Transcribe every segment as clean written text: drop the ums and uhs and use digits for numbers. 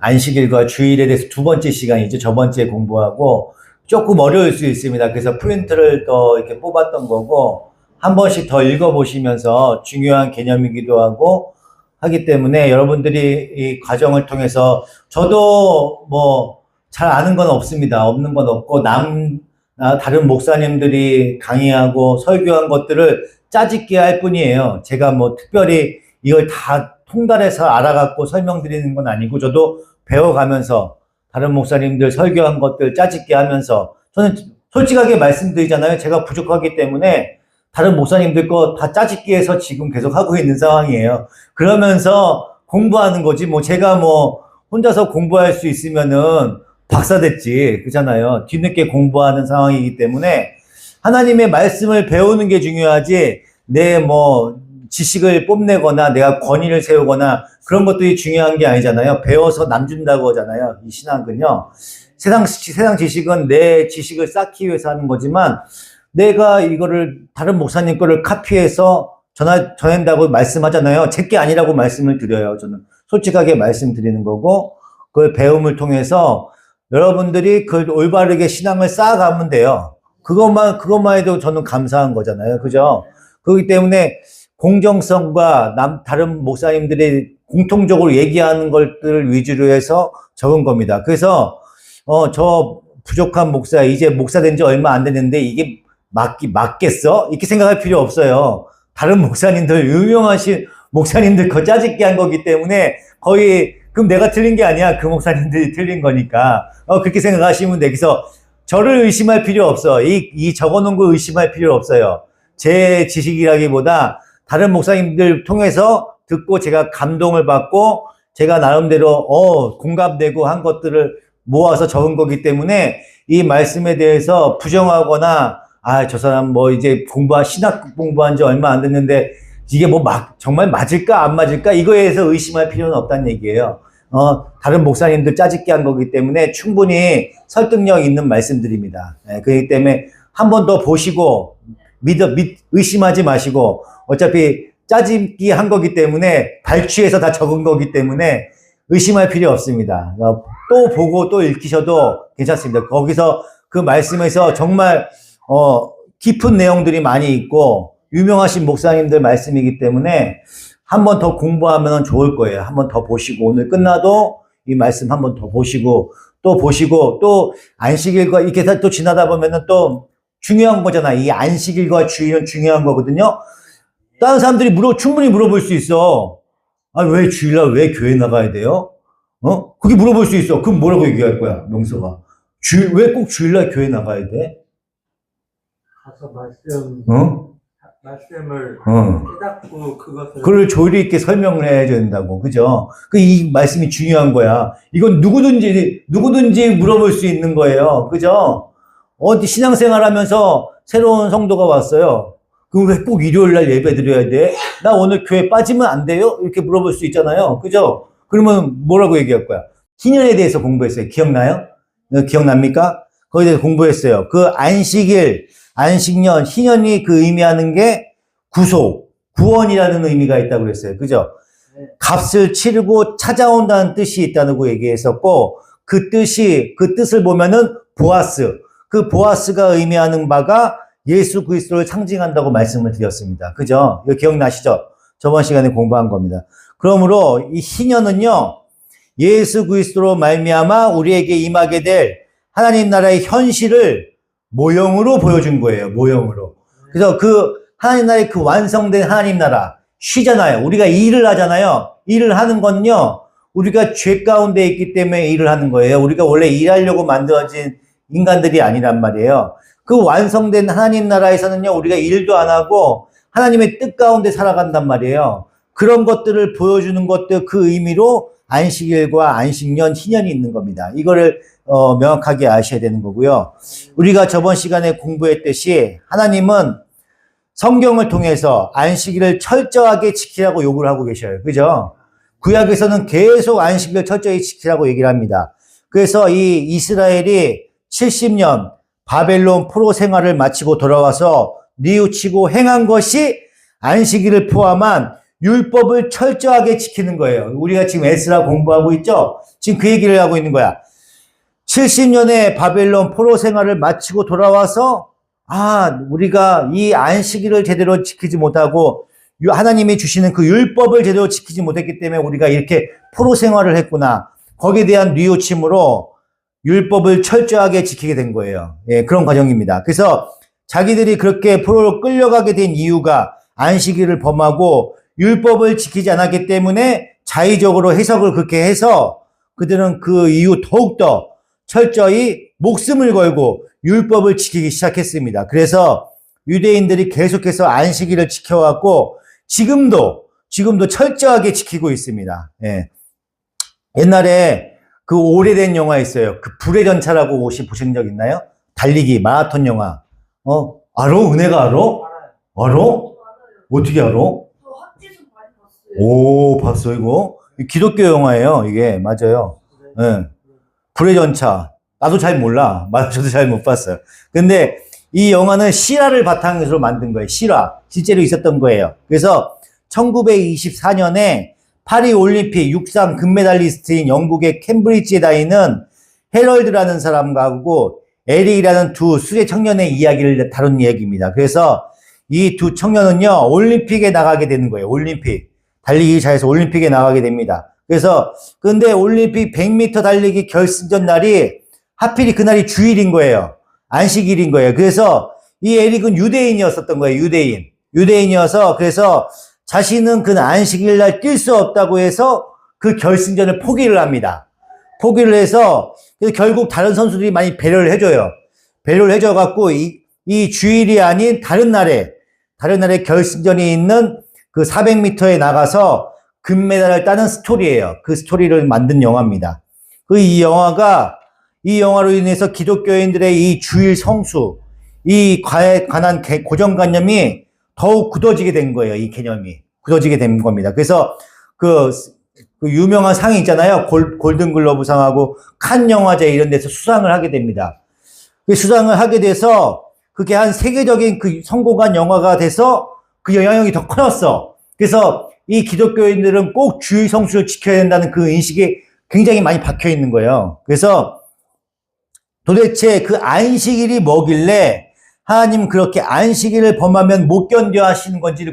안식일과 주일에 대해서 두 번째 시간이죠. 저번주에 공부하고 조금 어려울 수 있습니다. 그래서 프린트를 더 이렇게 뽑았던 거고 한 번씩 더 읽어보시면서 중요한 개념이기도 하고 하기 때문에 여러분들이 이 과정을 통해서 저도 뭐 잘 아는 건 없습니다. 없는 건 없고 다른 목사님들이 강의하고 설교한 것들을 짜집기 할 뿐이에요. 제가 뭐 특별히 이걸 다 통달해서 알아갖고 설명드리는 건 아니고 저도 배워가면서 다른 목사님들 설교한 것들 짜집기 하면서 저는 솔직하게 말씀드리잖아요. 제가 부족하기 때문에 다른 목사님들 거 다 짜집기 해서 지금 계속 하고 있는 상황이에요. 그러면서 공부하는 거지 뭐 제가 뭐 혼자서 공부할 수 있으면은 박사 됐지 그잖아요. 뒤늦게 공부하는 상황이기 때문에 하나님의 말씀을 배우는 게 중요하지 내 뭐 지식을 뽐내거나 내가 권위를 세우거나 그런 것들이 중요한 게 아니잖아요. 배워서 남 준다고 하잖아요. 이 신학은요. 세상 지식은 내 지식을 쌓기 위해서 하는 거지만 내가 이거를 다른 목사님 거를 카피해서 전한다고 말씀하잖아요. 제게 아니라고 말씀을 드려요. 저는 솔직하게 말씀드리는 거고 그 배움을 통해서 여러분들이 그 올바르게 신앙을 쌓아가면 돼요. 그것만 해도 저는 감사한 거잖아요. 그죠? 그렇기 때문에 공정성과 다른 목사님들이 공통적으로 얘기하는 것들을 위주로 해서 적은 겁니다. 그래서, 저 부족한 목사, 이제 목사 된 지 얼마 안 됐는데 이게 맞겠어? 이렇게 생각할 필요 없어요. 다른 목사님들, 유명하신 목사님들 거 짜집기 한 거기 때문에 거의, 그럼 내가 틀린 게 아니야. 그 목사님들이 틀린 거니까. 그렇게 생각하시면 돼. 그래서 저를 의심할 필요 없어. 이 적어놓은 거 의심할 필요 없어요. 제 지식이라기보다 다른 목사님들 통해서 듣고 제가 감동을 받고 제가 나름대로 공감되고 한 것들을 모아서 적은 거기 때문에 이 말씀에 대해서 부정하거나 저 사람 뭐 이제 신학 공부한 지 얼마 안 됐는데 이게 뭐 정말 맞을까 안 맞을까 이거에 대해서 의심할 필요는 없다는 얘기예요. 다른 목사님들 짜집기 한 거기 때문에 충분히 설득력 있는 말씀들입니다. 그렇기 때문에 한 번 더 보시고 의심하지 마시고 어차피 짜집기 한 거기 때문에 발췌해서 다 적은 거기 때문에 의심할 필요 없습니다. 또 보고 또 읽히셔도 괜찮습니다. 거기서 그 말씀에서 정말 깊은 내용들이 많이 있고 유명하신 목사님들 말씀이기 때문에 한 번 더 공부하면 좋을 거예요. 한 번 더 보시고 오늘 끝나도 이 말씀 한 번 더 보시고 또 안식일과 이렇게 또 지나다 보면은 또 중요한 거잖아. 이 안식일과 주일은 중요한 거거든요. 다른 사람들이 충분히 물어볼 수 있어. 왜 주일날 왜 교회 나가야 돼요? 그게 물어볼 수 있어. 그럼 뭐라고 얘기할 거야, 명서가? 왜 꼭 주일날 교회 나가야 돼? 가서 말씀을 깨닫고 그걸 조리 있게 설명을 해야 된다고. 그죠? 이 말씀이 중요한 거야. 이건 누구든지 물어볼 수 있는 거예요. 그죠? 신앙생활 하면서 새로운 성도가 왔어요. 그럼 왜 꼭 일요일 날 예배 드려야 돼? 나 오늘 교회 빠지면 안 돼요? 이렇게 물어볼 수 있잖아요. 그죠? 그러면 뭐라고 얘기할 거야? 희년에 대해서 공부했어요. 기억나요? 기억납니까? 거기에 대해서 공부했어요. 그 안식일, 안식년, 희년이 그 의미하는 게 구원이라는 의미가 있다고 그랬어요. 그죠? 값을 치르고 찾아온다는 뜻이 있다고 얘기했었고, 그 뜻을 보면은 그 보아스가 의미하는 바가 예수 그리스도를 상징한다고 말씀을 드렸습니다. 그죠? 이거 기억나시죠? 저번 시간에 공부한 겁니다. 그러므로 이 희년은요, 예수 그리스도로 말미암아 우리에게 임하게 될 하나님 나라의 현실을 모형으로 보여준 거예요. 모형으로. 그래서 하나님 나라의 완성된 하나님 나라 쉬잖아요. 우리가 일을 하잖아요. 일을 하는 건요, 우리가 죄 가운데 있기 때문에 일을 하는 거예요. 우리가 원래 일하려고 만들어진 인간들이 아니란 말이에요. 그 완성된 하나님 나라에서는요, 우리가 일도 안 하고 하나님의 뜻 가운데 살아간단 말이에요. 그런 것들을 보여주는 것들 그 의미로 안식일과 안식년, 희년이 있는 겁니다. 이거를 명확하게 아셔야 되는 거고요. 우리가 저번 시간에 공부했듯이 하나님은 성경을 통해서 안식일을 철저하게 지키라고 요구를 하고 계셔요. 그죠? 구약에서는 계속 안식일을 철저히 지키라고 얘기를 합니다. 그래서 이 이스라엘이 70년 바벨론 포로 생활을 마치고 돌아와서 뉘우치고 행한 것이 안식일을 포함한 율법을 철저하게 지키는 거예요. 우리가 지금 에스라 공부하고 있죠? 지금 그 얘기를 하고 있는 거야. 70년의 바벨론 포로 생활을 마치고 돌아와서 우리가 이 안식일을 제대로 지키지 못하고 하나님이 주시는 그 율법을 제대로 지키지 못했기 때문에 우리가 이렇게 포로 생활을 했구나. 거기에 대한 뉘우침으로 율법을 철저하게 지키게 된 거예요. 예, 그런 과정입니다. 그래서 자기들이 그렇게 포로로 끌려가게 된 이유가 안식일을 범하고 율법을 지키지 않았기 때문에 자의적으로 해석을 그렇게 해서 그들은 그 이후 더욱더 철저히 목숨을 걸고 율법을 지키기 시작했습니다. 그래서 유대인들이 계속해서 안식일을 지켜왔고 지금도 철저하게 지키고 있습니다. 예. 옛날에 그 오래된 영화 있어요. 그 불의 전차라고 혹시 보신 적 있나요? 달리기 마라톤 영화. 알아? 은혜가 알아? 알아? 어떻게 알아? 오, 봤어, 이거? 기독교 영화예요, 이게. 맞아요. 예. 불의 전차. 나도 잘 몰라. 저도 잘 못 봤어요. 근데 이 영화는 실화를 바탕으로 만든 거예요. 실화. 실제로 있었던 거예요. 그래서 1924년에 파리 올림픽 육상 금메달리스트인 영국의 캠브리지에 다니는 헤럴드라는 사람하고 에릭이라는 두 수제 청년의 이야기를 다룬 이야기입니다. 그래서 이 두 청년은요, 올림픽에 나가게 되는 거예요. 올림픽. 달리기 잘해서 올림픽에 나가게 됩니다. 그래서, 근데 올림픽 100m 달리기 결승전 날이 하필이 그날이 주일인 거예요. 안식일인 거예요. 그래서 이 에릭은 유대인이었었던 거예요. 유대인이어서 그래서 자신은 그 안식일 날 뛸 수 없다고 해서 그 결승전을 포기를 합니다. 포기를 해서 결국 다른 선수들이 많이 배려를 해줘요. 배려를 해줘갖고 이 주일이 아닌 다른 날에 결승전이 있는 그 400m에 나가서 금메달을 따는 스토리예요. 그 스토리를 만든 영화입니다. 이 영화로 인해서 기독교인들의 이 주일 성수, 이 관한 고정관념이 더욱 굳어지게 된 거예요. 이 개념이. 굳어지게 된 겁니다. 그래서 그 유명한 상이 있잖아요. 골든글로브 상하고 칸 영화제 이런 데서 수상을 하게 됩니다. 그 수상을 하게 돼서 그게 한 세계적인 그 성공한 영화가 돼서 그 영향력이 더 커졌어. 그래서 이 기독교인들은 꼭 주일 성수를 지켜야 된다는 그 인식이 굉장히 많이 박혀 있는 거예요. 그래서 도대체 그 안식일이 뭐길래 하나님 그렇게 안식일을 범하면 못 견뎌 하시는 건지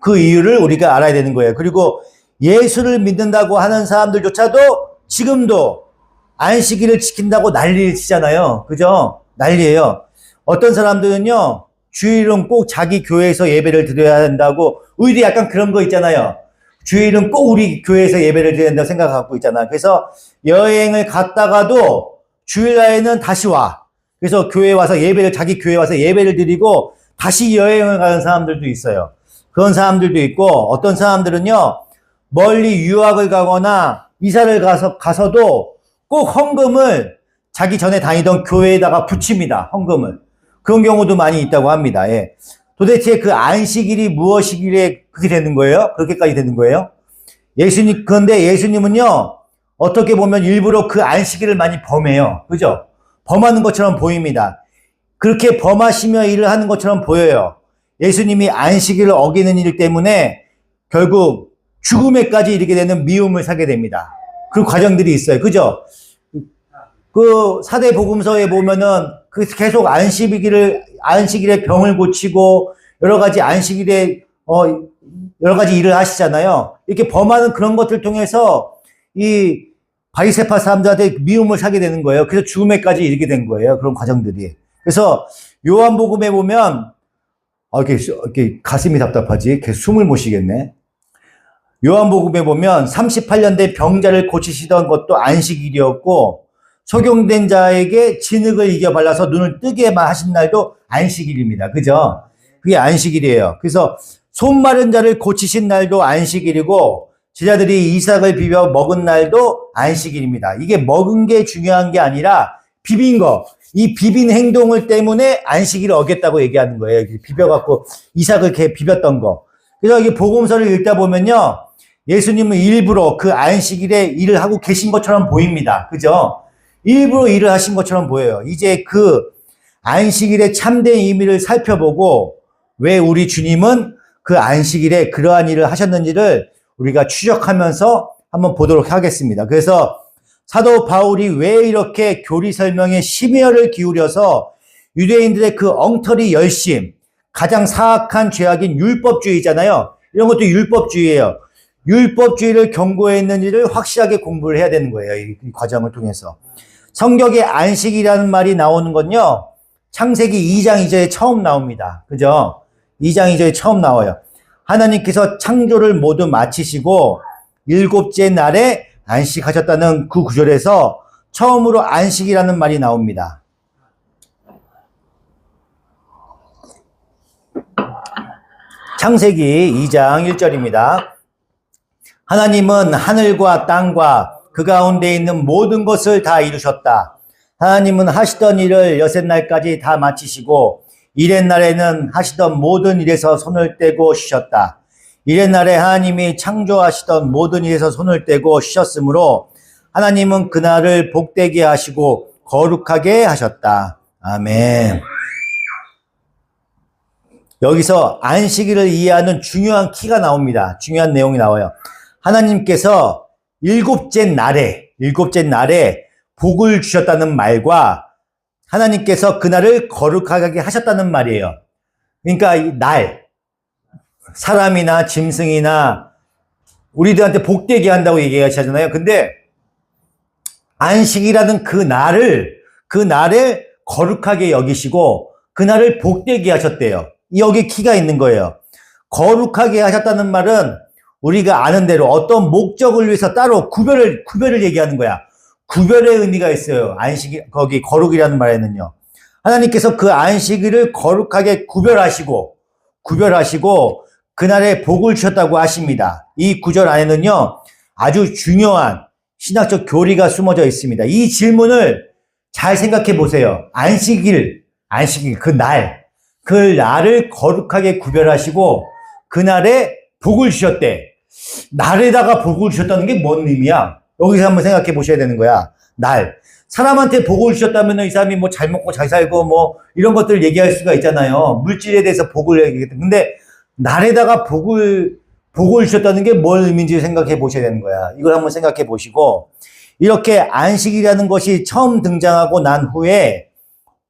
그 이유를 우리가 알아야 되는 거예요. 그리고 예수를 믿는다고 하는 사람들조차도 지금도 안식일을 지킨다고 난리를 치잖아요. 그죠? 난리예요. 어떤 사람들은요, 주일은 꼭 자기 교회에서 예배를 드려야 한다고, 우리도 약간 그런 거 있잖아요. 주일은 꼭 우리 교회에서 예배를 드려야 한다고 생각하고 있잖아. 그래서 여행을 갔다가도 주일날에는 다시 와. 그래서 자기 교회에 와서 예배를 드리고 다시 여행을 가는 사람들도 있어요. 그런 사람들도 있고, 어떤 사람들은요, 멀리 유학을 가거나 이사를 가서도 꼭 헌금을 자기 전에 다니던 교회에다가 붙입니다. 헌금을. 그런 경우도 많이 있다고 합니다. 예. 도대체 그 안식일이 무엇이길래 그렇게 되는 거예요? 그렇게까지 되는 거예요? 그런데 예수님은요, 어떻게 보면 일부러 그 안식일을 많이 범해요. 그죠? 범하는 것처럼 보입니다. 그렇게 범하시며 일을 하는 것처럼 보여요. 예수님이 안식일을 어기는 일 때문에 결국 죽음에까지 이르게 되는 미움을 사게 됩니다. 그 과정들이 있어요. 그죠? 그 사대 복음서에 보면은 그 계속 안식일에 병을 고치고 여러 가지 안식일에 여러 가지 일을 하시잖아요. 이렇게 범하는 그런 것들 통해서 이 바리새파 사람들한테 미움을 사게 되는 거예요. 그래서 죽음에까지 이르게 된 거예요. 그런 과정들이. 그래서 요한복음에 보면 이렇게 가슴이 답답하지. 계속 숨을 못 쉬겠네. 요한복음에 보면 38년 된 병자를 고치시던 것도 안식일이었고 소경된 자에게 진흙을 이겨 발라서 눈을 뜨게만 하신 날도 안식일입니다. 그죠? 그게 안식일이에요. 그래서 손 마른 자를 고치신 날도 안식일이고 제자들이 이삭을 비벼 먹은 날도 안식일입니다. 이게 먹은 게 중요한 게 아니라 비빈 거. 이 비빈 행동을 때문에 안식일을 어겼다고 얘기하는 거예요. 비벼갖고 이삭을 이렇게 비볐던 거. 그래서 이 복음서를 읽다 보면요. 예수님은 일부러 그 안식일에 일을 하고 계신 것처럼 보입니다. 그죠? 일부러 일을 하신 것처럼 보여요. 이제 그 안식일의 참된 의미를 살펴보고 왜 우리 주님은 그 안식일에 그러한 일을 하셨는지를 우리가 추적하면서 한번 보도록 하겠습니다. 그래서 사도 바울이 왜 이렇게 교리 설명에 심혈을 기울여서 유대인들의 그 엉터리 열심, 가장 사악한 죄악인 율법주의잖아요. 이런 것도 율법주의예요. 율법주의를 경고했는지를 확실하게 공부를 해야 되는 거예요. 이 과정을 통해서. 성경에 안식이라는 말이 나오는 건요. 창세기 2장 2절에 처음 나옵니다. 그죠? 2장 2절에 처음 나와요. 하나님께서 창조를 모두 마치시고 일곱째 날에 안식하셨다는 그 구절에서 처음으로 안식이라는 말이 나옵니다. 창세기 2장 1절입니다. 하나님은 하늘과 땅과 그 가운데 있는 모든 것을 다 이루셨다. 하나님은 하시던 일을 여섯 날까지 다 마치시고 일의 날에는 하시던 모든 일에서 손을 떼고 쉬셨다. 일의 날에 하나님이 창조하시던 모든 일에서 손을 떼고 쉬셨으므로 하나님은 그날을 복되게 하시고 거룩하게 하셨다. 아멘. 여기서 안식일을 이해하는 중요한 키가 나옵니다. 중요한 내용이 나와요. 하나님께서 일곱째 날에 복을 주셨다는 말과 하나님께서 그날을 거룩하게 하셨다는 말이에요. 그러니까 이 날, 사람이나 짐승이나 우리들한테 복되게 한다고 얘기하시잖아요. 근데 안식이라는 그 날에 거룩하게 여기시고 그날을 복되게 하셨대요. 여기 키가 있는 거예요. 거룩하게 하셨다는 말은 우리가 아는 대로 어떤 목적을 위해서 따로 구별을 얘기하는 거야. 구별의 의미가 있어요. 거기 거룩이라는 말에는요. 하나님께서 그 안식일을 거룩하게 구별하시고 그날에 복을 주셨다고 하십니다. 이 구절 안에는요, 아주 중요한 신학적 교리가 숨어져 있습니다. 이 질문을 잘 생각해 보세요. 안식일, 그 날을 거룩하게 구별하시고 그날에 복을 주셨대. 날에다가 복을 주셨다는 게 뭔 의미야? 여기서 한번 생각해 보셔야 되는 거야. 날. 사람한테 복을 주셨다면 이 사람이 뭐 잘 먹고 잘 살고 뭐 이런 것들을 얘기할 수가 있잖아요. 물질에 대해서 복을 얘기했다. 근데 날에다가 복을 주셨다는 게 뭔 의미인지 생각해 보셔야 되는 거야. 이걸 한번 생각해 보시고 이렇게 안식이라는 것이 처음 등장하고 난 후에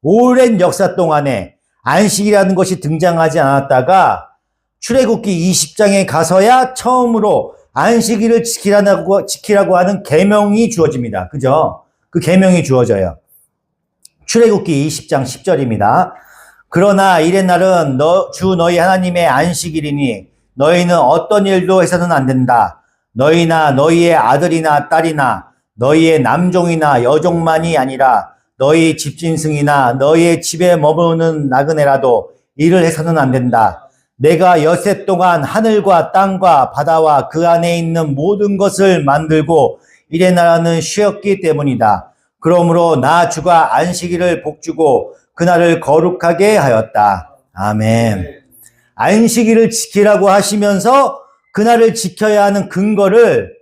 오랜 역사 동안에 안식이라는 것이 등장하지 않았다가 출애굽기 20장에 가서야 처음으로 안식일을 지키라고 하는 계명이 주어집니다. 그죠? 그 계명이 주어져요. 출애굽기 20장 10절입니다. 그러나 이래 날은 주 너희 하나님의 안식일이니 너희는 어떤 일도 해서는 안 된다. 너희나 너희의 아들이나 딸이나 너희의 남종이나 여종만이 아니라 너희 집짐승이나 너희의 집에 머무는 나그네라도 일을 해서는 안 된다. 내가 엿새 동안 하늘과 땅과 바다와 그 안에 있는 모든 것을 만들고 이래 나라는 쉬었기 때문이다. 그러므로 나 주가 안식일을 복주고 그날을 거룩하게 하였다. 아멘. 안식일을 지키라고 하시면서 그날을 지켜야 하는 근거를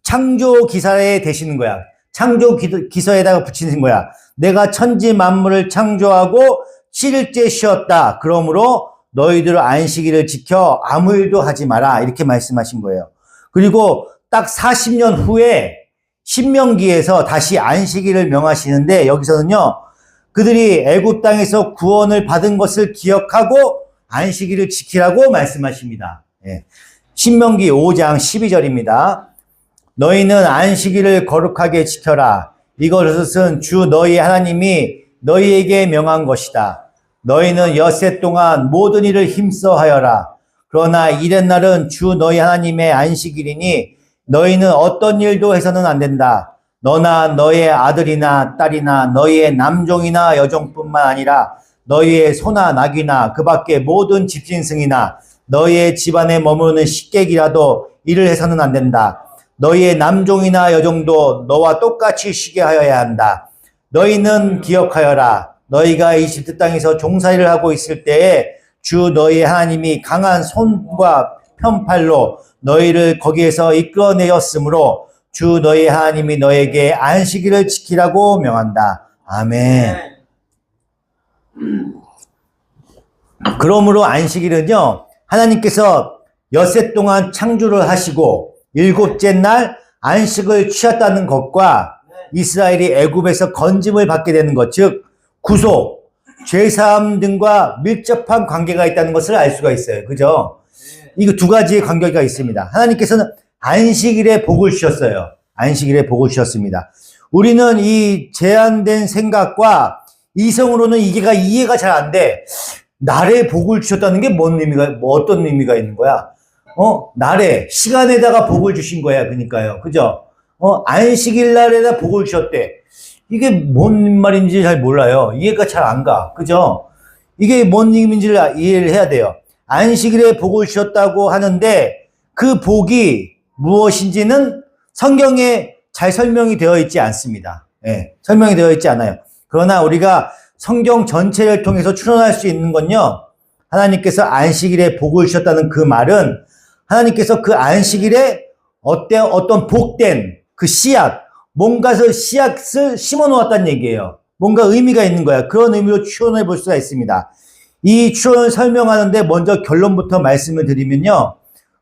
창조 기사에 대시는 거야. 창조 기서에다가 붙이는 거야. 내가 천지 만물을 창조하고 7일째 쉬었다. 그러므로 너희들 안식일을 지켜 아무 일도 하지 마라. 이렇게 말씀하신 거예요. 그리고 딱 40년 후에 신명기에서 다시 안식일을 명하시는데 여기서는요. 그들이 애굽 땅에서 구원을 받은 것을 기억하고 안식일을 지키라고 말씀하십니다. 예. 신명기 5장 12절입니다. 너희는 안식일을 거룩하게 지켜라. 이것은 주 너희 하나님이 너희에게 명한 것이다. 너희는 엿새 동안 모든 일을 힘써 하여라. 그러나 이런 날은 주 너희 하나님의 안식일이니 너희는 어떤 일도 해서는 안 된다. 너나 너의 아들이나 딸이나 너희의 남종이나 여종뿐만 아니라 너희의 소나 낙이나 그 밖에 모든 집짐승이나 너희의 집안에 머무는 식객이라도 일을 해서는 안 된다. 너희의 남종이나 여종도 너와 똑같이 쉬게 하여야 한다. 너희는 기억하여라. 너희가 이집트 땅에서 종살이를 하고 있을 때에 주 너희 하나님이 강한 손과 편팔로 너희를 거기에서 이끌어내었으므로 주 너희 하나님이 너에게 안식일을 지키라고 명한다. 아멘. 그러므로 안식일은요, 하나님께서 엿새 동안 창조를 하시고 일곱째 날 안식을 취했다는 것과 이스라엘이 애굽에서 건짐을 받게 되는 것, 즉 구속, 죄사함 등과 밀접한 관계가 있다는 것을 알 수가 있어요. 그죠? 이거 두 가지의 관계가 있습니다. 하나님께서는 안식일에 복을 주셨어요. 안식일에 복을 주셨습니다. 우리는 이 제한된 생각과 이성으로는 이해가 잘 안 돼. 날에 복을 주셨다는 게 어떤 의미가 있는 거야? 날에, 시간에다가 복을 주신 거야. 그러니까요. 그죠? 안식일 날에다 복을 주셨대. 이게 뭔 말인지 잘 몰라요. 이해가 잘 안 가. 그죠? 이게 뭔 의미인지를 이해를 해야 돼요. 안식일에 복을 주셨다고 하는데 그 복이 무엇인지는 성경에 잘 설명이 되어 있지 않습니다. 예, 설명이 되어 있지 않아요. 그러나 우리가 성경 전체를 통해서 추론할 수 있는 건요, 하나님께서 안식일에 복을 주셨다는 그 말은 하나님께서 그 안식일에 어떤 복된 그 씨앗, 뭔가를 씨앗을 심어 놓았다는 얘기예요. 뭔가 의미가 있는 거야. 그런 의미로 추론해 볼 수가 있습니다. 이 추론을 설명하는데 먼저 결론부터 말씀을 드리면요,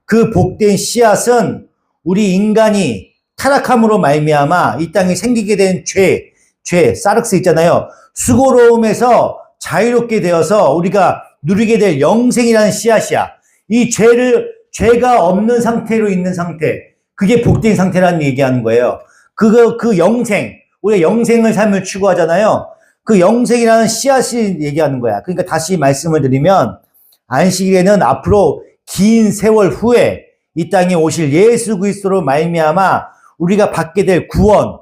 그 복된 씨앗은 우리 인간이 타락함으로 말미암아 이 땅에 생기게 된 사륵스 있잖아요. 수고로움에서 자유롭게 되어서 우리가 누리게 될 영생이라는 씨앗이야. 이 죄가 없는 상태로 있는 상태, 그게 복된 상태라는 얘기하는 거예요. 그 영생, 우리가 영생을 삶을 추구하잖아요. 그 영생이라는 씨앗이 얘기하는 거야. 그러니까 다시 말씀을 드리면 안식일에는 앞으로 긴 세월 후에 이 땅에 오실 예수 그리스도로 말미암아 우리가 받게 될 구원,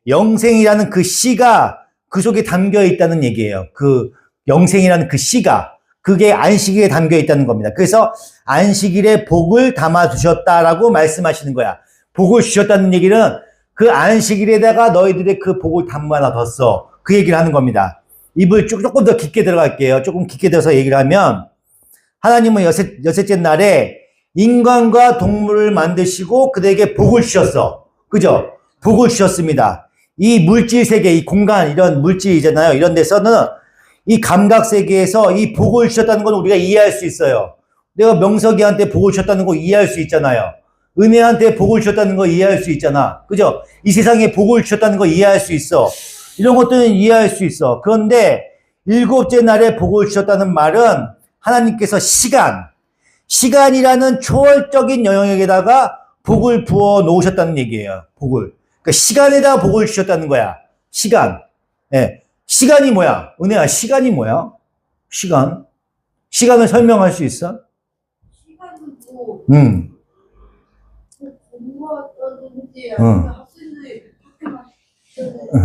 영생이라는 그 씨가 그 속에 담겨 있다는 얘기예요. 그 영생이라는 그 씨가, 그게 안식일에 담겨 있다는 겁니다. 그래서 안식일에 복을 담아 두셨다라고 말씀하시는 거야. 복을 주셨다는 얘기는 그 안식일에다가 너희들의 그 복을 담아 뒀어. 그 얘기를 하는 겁니다. 입을 조금 더 깊게 들어갈게요. 조금 깊게 들어서 얘기를 하면, 하나님은 여섯째 날에 인간과 동물을 만드시고 그들에게 복을 주셨어. 그죠? 복을 주셨습니다. 이 물질 세계, 이 공간, 이런 물질이잖아요. 이런 데서는 이 감각 세계에서 이 복을 주셨다는 건 우리가 이해할 수 있어요. 내가 명석이한테 복을 주셨다는 거 이해할 수 있잖아요. 은혜한테 복을 주셨다는 거 이해할 수 있잖아. 그죠? 이 세상에 복을 주셨다는 거 이해할 수 있어. 이런 것들은 이해할 수 있어. 그런데 일곱째 날에 복을 주셨다는 말은 하나님께서 시간이라는 초월적인 영역에다가 복을 부어 놓으셨다는 얘기예요. 복을. 그러니까 시간에다 복을 주셨다는 거야. 시간. 예. 시간이 뭐야? 은혜야, 시간이 뭐야? 시간을 설명할 수 있어? 시간은 뭐 공부하든지 학생들이 학교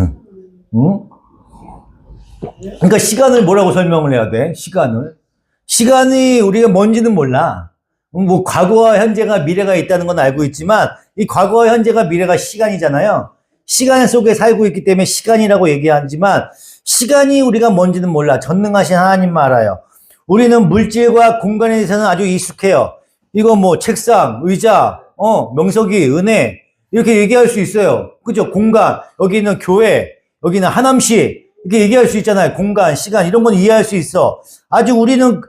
그러니까 시간을 뭐라고 설명을 해야 돼? 시간이 우리가 뭔지는 몰라. 뭐 과거와 현재가 미래가 있다는 건 알고 있지만 이 과거와 현재가 미래가 시간이잖아요. 시간 속에 살고 있기 때문에 시간이라고 얘기하지만 시간이 우리가 뭔지는 몰라. 전능하신 하나님만 알아요. 우리는 물질과 공간에 대해서는 아주 익숙해요. 이거 뭐 책상, 의자, 명석이, 은혜 이렇게 얘기할 수 있어요. 그죠? 공간, 여기는 교회, 여기는 하남시 이렇게 얘기할 수 있잖아요. 공간, 시간 이런 건 이해할 수 있어. 아주 우리는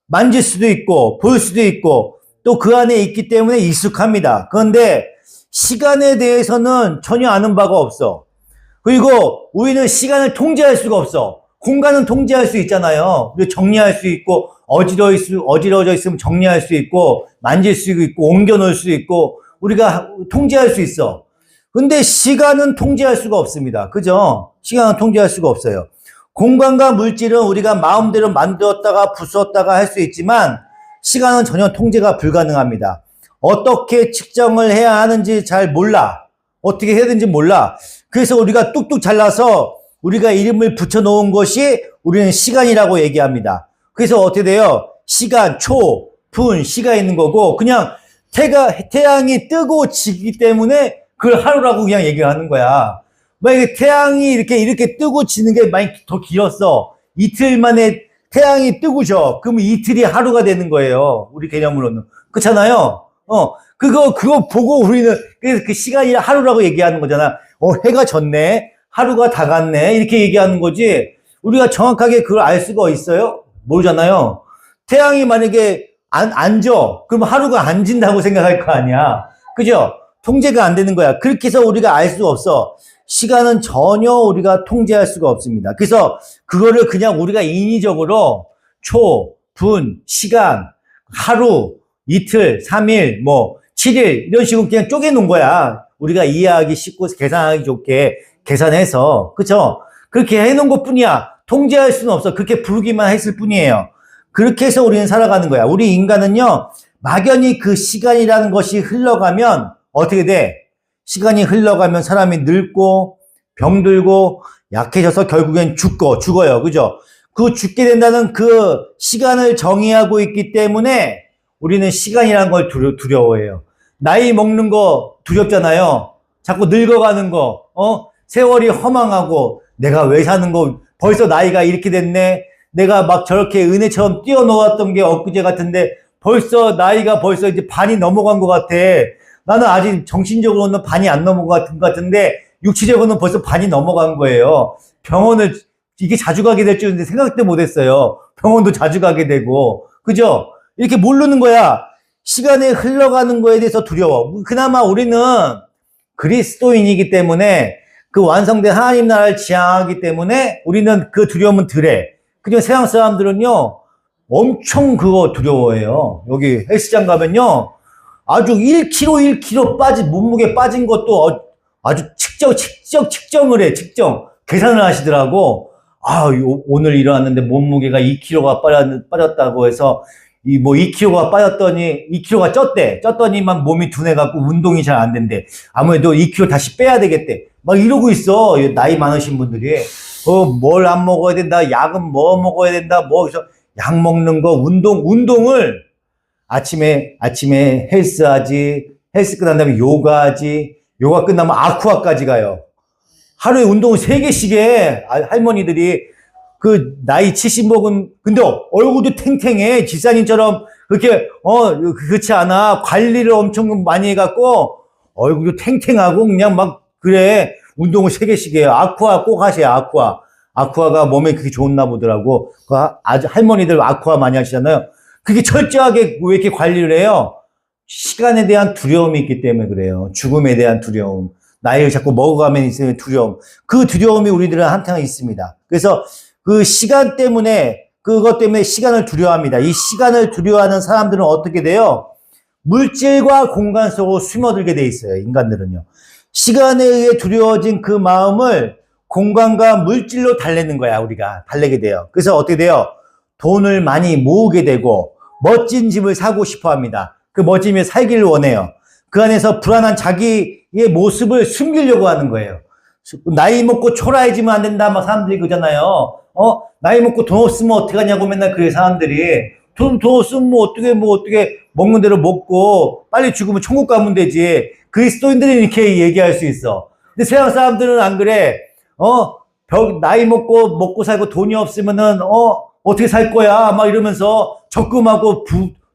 만질 수도 있고 볼 수도 있고 또 그 안에 있기 때문에 익숙합니다. 그런데 시간에 대해서는 전혀 아는 바가 없어. 그리고 우리는 시간을 통제할 수가 없어. 공간은 통제할 수 있잖아요. 정리할 수 있고 어지러져 있으면 정리할 수 있고 만질 수 있고 옮겨 놓을 수 있고 우리가 통제할 수 있어. 근데 시간은 통제할 수가 없습니다. 그죠? 시간은 통제할 수가 없어요. 공간과 물질은 우리가 마음대로 만들었다가 부수었다가 할 수 있지만 시간은 전혀 통제가 불가능합니다. 어떻게 측정을 해야 하는지 잘 몰라. 어떻게 해야 되는지 몰라. 그래서 우리가 뚝뚝 잘라서 우리가 이름을 붙여놓은 것이 우리는 시간이라고 얘기합니다. 그래서 어떻게 돼요? 시간, 초, 분, 시가 있는 거고 그냥 태양이 뜨고 지기 때문에 그걸 하루라고 그냥 얘기를 하는 거야. 만약에 태양이 이렇게 뜨고 지는 게 많이 더 길었어. 이틀 만에 태양이 뜨고 져. 그러면 이틀이 하루가 되는 거예요. 우리 개념으로는. 그렇잖아요? 그거 보고 우리는 그래서 그 시간이 하루라고 얘기하는 거잖아. 해가 졌네. 하루가 다 갔네. 이렇게 얘기하는 거지. 우리가 정확하게 그걸 알 수가 있어요? 모르잖아요. 태양이 만약에 안 져. 그러면 하루가 안 진다고 생각할 거 아니야. 그죠? 통제가 안 되는 거야. 그렇게 해서 우리가 알 수 없어. 시간은 전혀 우리가 통제할 수가 없습니다. 그래서 그거를 그냥 우리가 인위적으로 초, 분, 시간, 하루, 이틀, 3일, 뭐 7일 이런 식으로 그냥 쪼개놓은 거야. 우리가 이해하기 쉽고 계산하기 좋게 계산해서. 그쵸? 그렇게 해놓은 것 뿐이야. 통제할 수는 없어. 그렇게 부르기만 했을 뿐이에요. 그렇게 해서 우리는 살아가는 거야. 우리 인간은요, 막연히 그 시간이라는 것이 흘러가면 어떻게 돼? 시간이 흘러가면 사람이 늙고 병들고 약해져서 결국엔 죽어요. 그죠? 그 죽게 된다는 그 시간을 정의하고 있기 때문에 우리는 시간이라는 걸 두려워해요. 나이 먹는 거 두렵잖아요. 자꾸 늙어가는 거, 세월이 허망하고 내가 왜 사는 거 벌써 나이가 이렇게 됐네. 내가 막 저렇게 은혜처럼 뛰어놀았던 게 엊그제 같은데 벌써 나이가 벌써 이제 반이 넘어간 것 같아. 나는 아직 정신적으로는 반이 안 넘어간 것 같은데 육체적으로는 벌써 반이 넘어간 거예요. 병원을 이게 자주 가게 될 줄은 생각도 못했어요. 병원도 자주 가게 되고. 그죠? 이렇게 모르는 거야. 시간이 흘러가는 거에 대해서 두려워. 그나마 우리는 그리스도인이기 때문에 그 완성된 하나님 나라를 지향하기 때문에 우리는 그 두려움은 덜해. 그죠? 세상 사람들은요, 엄청 그거 두려워해요. 여기 헬스장 가면요, 아주 1kg 빠진, 몸무게 빠진 것도 아주 측정을 해, 계산을 하시더라고. 오늘 일어났는데 몸무게가 2kg가 빠졌다고 해서, 2kg가 빠졌더니, 2kg가 쪘더니만 몸이 둔해갖고 운동이 잘 안 된대. 아무래도 2kg 다시 빼야 되겠대. 막 이러고 있어. 나이 많으신 분들이. 뭘 안 먹어야 된다. 약은 뭐 먹어야 된다. 그래서 약 먹는 거, 운동을 아침에 헬스 끝난 다음에 요가하지. 요가 끝나면 아쿠아까지 가요. 하루에 운동을 3개씩 해. 할머니들이. 그, 나이 70 먹은, 근데 얼굴도 탱탱해. 지사님처럼 그렇게, 그렇지 않아. 관리를 엄청 많이 해갖고, 얼굴도 탱탱하고, 그냥 막, 그래. 운동을 3개씩 해요. 아쿠아 꼭 하세요, 아쿠아. 아쿠아가 몸에 그게 좋나 보더라고. 아주 할머니들 아쿠아 많이 하시잖아요. 그게 철저하게 왜 이렇게 관리를 해요? 시간에 대한 두려움이 있기 때문에 그래요. 죽음에 대한 두려움. 나이를 자꾸 먹어가면 있는 두려움. 그 두려움이 우리들은 한탕 있습니다. 그래서 그 시간 때문에, 그것 때문에 시간을 두려워합니다. 이 시간을 두려워하는 사람들은 어떻게 돼요? 물질과 공간 속으로 숨어들게 돼 있어요, 인간들은요. 시간에 의해 두려워진 그 마음을 공간과 물질로 달래는 거야, 우리가. 달래게 돼요. 그래서 어떻게 돼요? 돈을 많이 모으게 되고, 멋진 집을 사고 싶어 합니다. 그 멋진 집에 살기를 원해요. 그 안에서 불안한 자기의 모습을 숨기려고 하는 거예요. 나이 먹고 초라해지면 안 된다, 막 사람들이 그러잖아요. 나이 먹고 돈 없으면 어떡하냐고 맨날 그래, 사람들이. 돈 없으면 어떻게 먹는 대로 먹고, 빨리 죽으면 천국 가면 되지. 그리스도인들은 이렇게 얘기할 수 있어. 근데 세상 사람들은 안 그래. 나이 먹고 살고 돈이 없으면은, 어떻게 살 거야? 막 이러면서 적금하고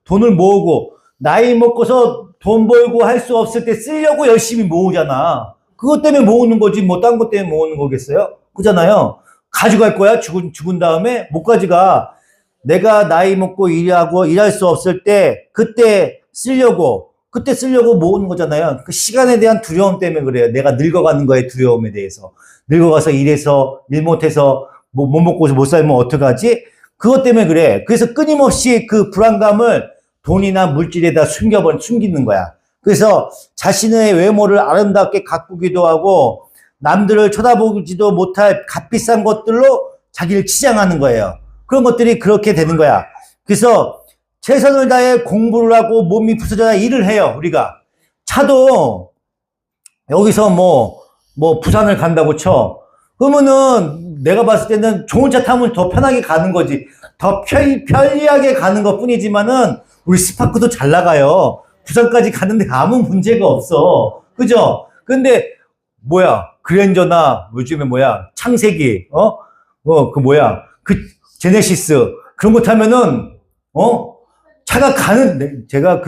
돈을 모으고, 나이 먹고서 돈 벌고 할 수 없을 때 쓰려고 열심히 모으잖아. 그것 때문에 모으는 거지, 뭐, 딴 것 때문에 모으는 거겠어요? 그잖아요. 가져갈 거야? 죽은 다음에? 못 가져가. 내가 나이 먹고 일할 수 없을 때, 그때 쓰려고 모으는 거잖아요. 그 시간에 대한 두려움 때문에 그래요. 내가 늙어가는 거에 두려움에 대해서. 늙어가서 일 못해서, 못 먹고 못 살면 어떡하지? 그것 때문에 그래. 그래서 끊임없이 그 불안감을 돈이나 물질에다 숨기는 거야. 그래서 자신의 외모를 아름답게 가꾸기도 하고, 남들을 쳐다보지도 못할 값비싼 것들로 자기를 치장하는 거예요. 그런 것들이 그렇게 되는 거야. 그래서 최선을 다해 공부를 하고 몸이 부서져야 일을 해요, 우리가. 차도 여기서 부산을 간다고 쳐. 그러면은 내가 봤을 때는 좋은 차 타면 더 편하게 가는 거지. 더 편리하게 가는 것 뿐이지만은 우리 스파크도 잘 나가요. 부산까지 가는데 아무 문제가 없어. 그죠? 근데 그랜저나 요즘에 창세기, 제네시스 그런 거 타면은 차가 제가